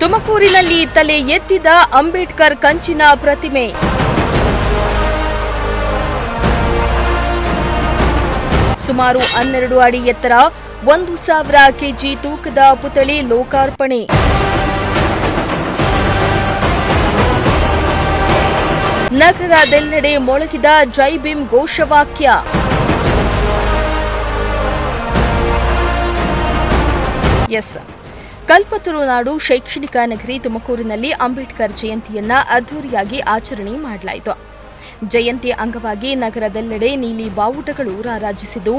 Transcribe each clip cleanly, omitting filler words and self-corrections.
ತುಮಕೂರಿನಲ್ಲಿ ತಲೆ ಎತ್ತಿದ ಅಂಬೇಡ್ಕರ್ ಕಂಚಿನ ಪ್ರತಿಮೆ. ಸುಮಾರು 12 ಅಡಿ ಎತ್ತರ, 1,000 ಕೆಜಿ ತೂಕದ ಪುತ್ಥಳಿ ಲೋಕಾರ್ಪಣೆ. ನಗರದೆಲ್ಲೆಡೆ ಮೊಳಗಿದ ಜೈ ಭೀಮ್ ಘೋಷವಾಕ್ಯ. ಕಲ್ಪತರು ನಾಡು ಶೈಕ್ಷಣಿಕ ನಗರಿ ತುಮಕೂರಿನಲ್ಲಿ ಅಂಬೇಡ್ಕರ್ ಜಯಂತಿಯನ್ನ ಅದ್ದೂರಿಯಾಗಿ ಆಚರಣೆ ಮಾಡಲಾಯಿತು. ಜಯಂತಿ ಅಂಗವಾಗಿ ನಗರದೆಲ್ಲೆಡೆ ನೀಲಿ ಬಾವುಟಗಳು ರಾರಾಜಿಸಿದ್ದು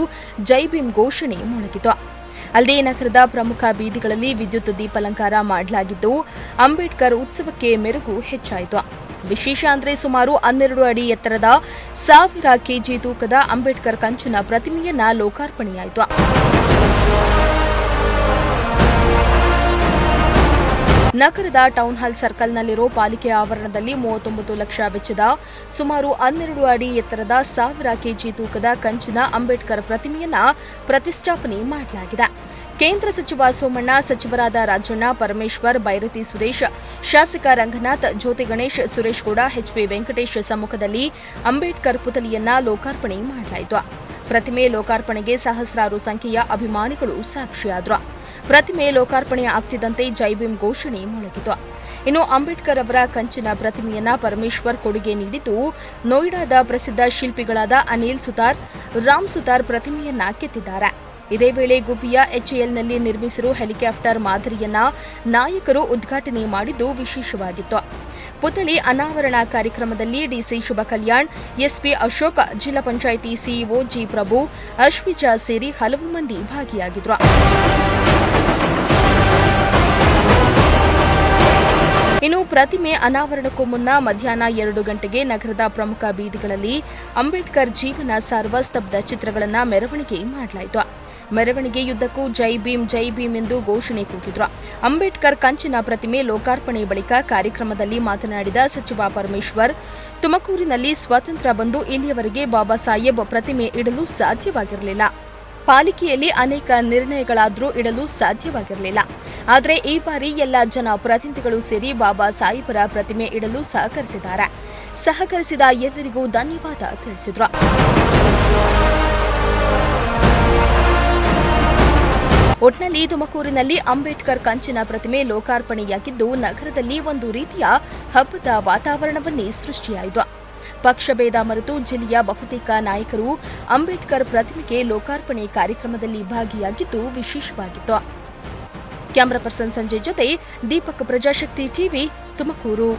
ಜೈ ಭೀಮ್ ಘೋಷಣೆ ಮೊಳಗಿತು. ಅಲ್ಲದೆ ನಗರದ ಪ್ರಮುಖ ಬೀದಿಗಳಲ್ಲಿ ವಿದ್ಯುತ್ ದೀಪಾಲಂಕಾರ ಮಾಡಲಾಗಿದ್ದು ಅಂಬೇಡ್ಕರ್ ಉತ್ಸವಕ್ಕೆ ಮೆರುಗು ಹೆಚ್ಚಾಯಿತು. ವಿಶೇಷ ಅಂದರೆ ಸುಮಾರು 12 ಅಡಿ ಎತ್ತರದ 1000 ಕೆಜಿ ತೂಕದ ಅಂಬೇಡ್ಕರ್ ಕಂಚಿನ ಪ್ರತಿಮೆಯನ್ನ ಲೋಕಾರ್ಪಣೆಯಾಯಿತು. ನಗರದ ಟೌನ್ ಹಾಲ್ ಸರ್ಕಲ್ನಲ್ಲಿರೋ ಪಾಲಿಕೆ ಆವರಣದಲ್ಲಿ 39 ಲಕ್ಷ ವೆಚ್ಚದ ಸುಮಾರು 12 ಅಡಿ ಎತ್ತರದ 1000 ಕೆಜಿ ತೂಕದ ಕಂಚಿನ ಅಂಬೇಡ್ಕರ್ ಪ್ರತಿಮೆಯನ್ನ ಪ್ರತಿಷ್ಠಾಪನೆ ಮಾಡಲಾಗಿದೆ. ಕೇಂದ್ರ ಸಚಿವ ಸೋಮಣ್ಣ, ಸಚಿವರಾದ ರಾಜಣ್ಣ, ಪರಮೇಶ್ವರ್, ಬೈರತಿ ಸುರೇಶ್, ಶಾಸಕ ರಂಗನಾಥ್, ಜ್ಯೋತಿ ಗಣೇಶ್, ಸುರೇಶ್ ಗೌಡ, ಎಚ್ಪಿ ವೆಂಕಟೇಶ್ ಸಮ್ಮುಖದಲ್ಲಿ ಅಂಬೇಡ್ಕರ್ ಪುತ್ಥಳಿಯನ್ನ ಲೋಕಾರ್ಪಣೆ ಮಾಡಲಾಯಿತು. ಪ್ರತಿಮೆ ಲೋಕಾರ್ಪಣೆಗೆ ಸಹಸ್ರಾರು ಸಂಖ್ಯೆಯ ಅಭಿಮಾನಿಗಳು ಸಾಕ್ಷಿಯಾದರು. ಪ್ರತಿಮೆ ಲೋಕಾರ್ಪಣೆ ಆಗ್ತಿದ್ದಂತೆ ಜೈ ಭೀಮ್ ಘೋಷಣೆ ಮೊಳಗಿತು. ಇನ್ನು ಅಂಬೇಡ್ಕರ್ ಅವರ ಕಂಚಿನ ಪ್ರತಿಮೆಯನ್ನ ಪರಮೇಶ್ವರ್ ಕೊಡುಗೆ ನೀಡಿದ್ದು ನೋಯ್ಡಾದ ಪ್ರಸಿದ್ಧ ಶಿಲ್ಪಿಗಳಾದ ಅನಿಲ್ ಸುತಾರ್, ರಾಮ್ ಸುತಾರ್ ಪ್ರತಿಮೆಯನ್ನ ಕೆತ್ತಿದ್ದಾರೆ. ಇದೇ ವೇಳೆ ಗುಬ್ಬಿಯ ಎಚ್ಎಎಲ್ನಲ್ಲಿ ನಿರ್ಮಿಸಿರುವ ಹೆಲಿಕಾಪ್ಟರ್ ಮಾದರಿಯನ್ನ ನಾಯಕರು ಉದ್ಘಾಟನೆ ಮಾಡಿದ್ದು ವಿಶೇಷವಾಗಿತ್ತು. ಪುತ್ಥಳಿ ಅನಾವರಣ ಕಾರ್ಯಕ್ರಮದಲ್ಲಿ ಡಿಸಿ ಶುಭ ಕಲ್ಯಾಣ್, ಎಸ್ಪಿ ಅಶೋಕ್, ಜಿಲ್ಲಾ ಪಂಚಾಯಿತಿ ಸಿಇಒ ಜಿ ಪ್ರಭು, ಅಶ್ವಿಜಾ ಸೇರಿ ಹಲವು ಮಂದಿ ಭಾಗಿಯಾಗಿದ್ದರು. ಇನ್ನು ಪ್ರತಿಮೆ ಅನಾವರಣಕ್ಕೂ ಮುನ್ನ ಮಧ್ಯಾಹ್ನ 2 ಗಂಟೆಗೆ ನಗರದ ಪ್ರಮುಖ ಬೀದಿಗಳಲ್ಲಿ ಅಂಬೇಡ್ಕರ್ ಜೀವನ ಸಾರುವ ಸ್ತಬ್ಧ ಚಿತ್ರಗಳನ್ನು ಮೆರವಣಿಗೆ ಮಾಡಲಾಯಿತು. ಮೆರವಣಿಗೆಯುದ್ದಕ್ಕೂ ಜೈ ಭೀಮ್ ಎಂದು ಘೋಷಣೆ ಕೂಗಿದ್ರು. ಅಂಬೇಡ್ಕರ್ ಕಂಚಿನ ಪ್ರತಿಮೆ ಲೋಕಾರ್ಪಣೆ ಬಳಿಕ ಕಾರ್ಯಕ್ರಮದಲ್ಲಿ ಮಾತನಾಡಿದ ಸಚಿವ ಪರಮೇಶ್ವರ್, ತುಮಕೂರಿನಲ್ಲಿ ಸ್ವಾತಂತ್ರ್ಯ ಬಂದು ಇಲ್ಲಿಯವರೆಗೆ ಬಾಬಾ ಸಾಹೇಬ್ ಪ್ರತಿಮೆ ಇಡಲು ಸಾಧ್ಯವಾಗಿರಲಿಲ್ಲ. ಪಾಲಿಕೆಯಲ್ಲಿ ಅನೇಕ ನಿರ್ಣಯಗಳಾದರೂ ಇಡಲು ಸಾಧ್ಯವಾಗಿರಲಿಲ್ಲ. ಆದರೆ ಈ ಬಾರಿ ಎಲ್ಲ ಜನಪ್ರತಿನಿಧಿಗಳು ಸೇರಿ ಬಾಬಾ ಸಾಹೇಬರ ಪ್ರತಿಮೆ ಇಡಲು ಸಹಕರಿಸಿದ್ದಾರೆ. ಸಹಕರಿಸಿದ ಎಲ್ಲರಿಗೂ ಧನ್ಯವಾದ ತಿಳಿಸಿದರು. ಒಟ್ನಲ್ಲಿ ತುಮಕೂರಿನಲ್ಲಿ ಅಂಬೇಡ್ಕರ್ ಕಂಚಿನ ಪ್ರತಿಮೆ ಲೋಕಾರ್ಪಣೆಯಾಗಿದ್ದು ನಗರದಲ್ಲಿ ಒಂದು ರೀತಿಯ ಹಬ್ಬದ ವಾತಾವರಣವನ್ನೇ ಸೃಷ್ಟಿಯಾಯಿತು. ಪಕ್ಷಭೇದ ಮರೆತು ಜಿಲ್ಲೆಯ ಬಹುತೇಕ ನಾಯಕರು ಅಂಬೇಡ್ಕರ್ ಪ್ರತಿಮೆಗೆ ಲೋಕಾರ್ಪಣೆ ಕಾರ್ಯಕ್ರಮದಲ್ಲಿ ಭಾಗಿಯಾಗಿದ್ದು ವಿಶೇಷವಾಗಿತ್ತು. ಕ್ಯಾಮರಾ ಪರ್ಸನ್ ಸಂಜಯ್ ಜೊತೆ ದೀಪಕ್, ಪ್ರಜಾಶಕ್ತಿ ಟಿವಿ, ತುಮಕೂರು.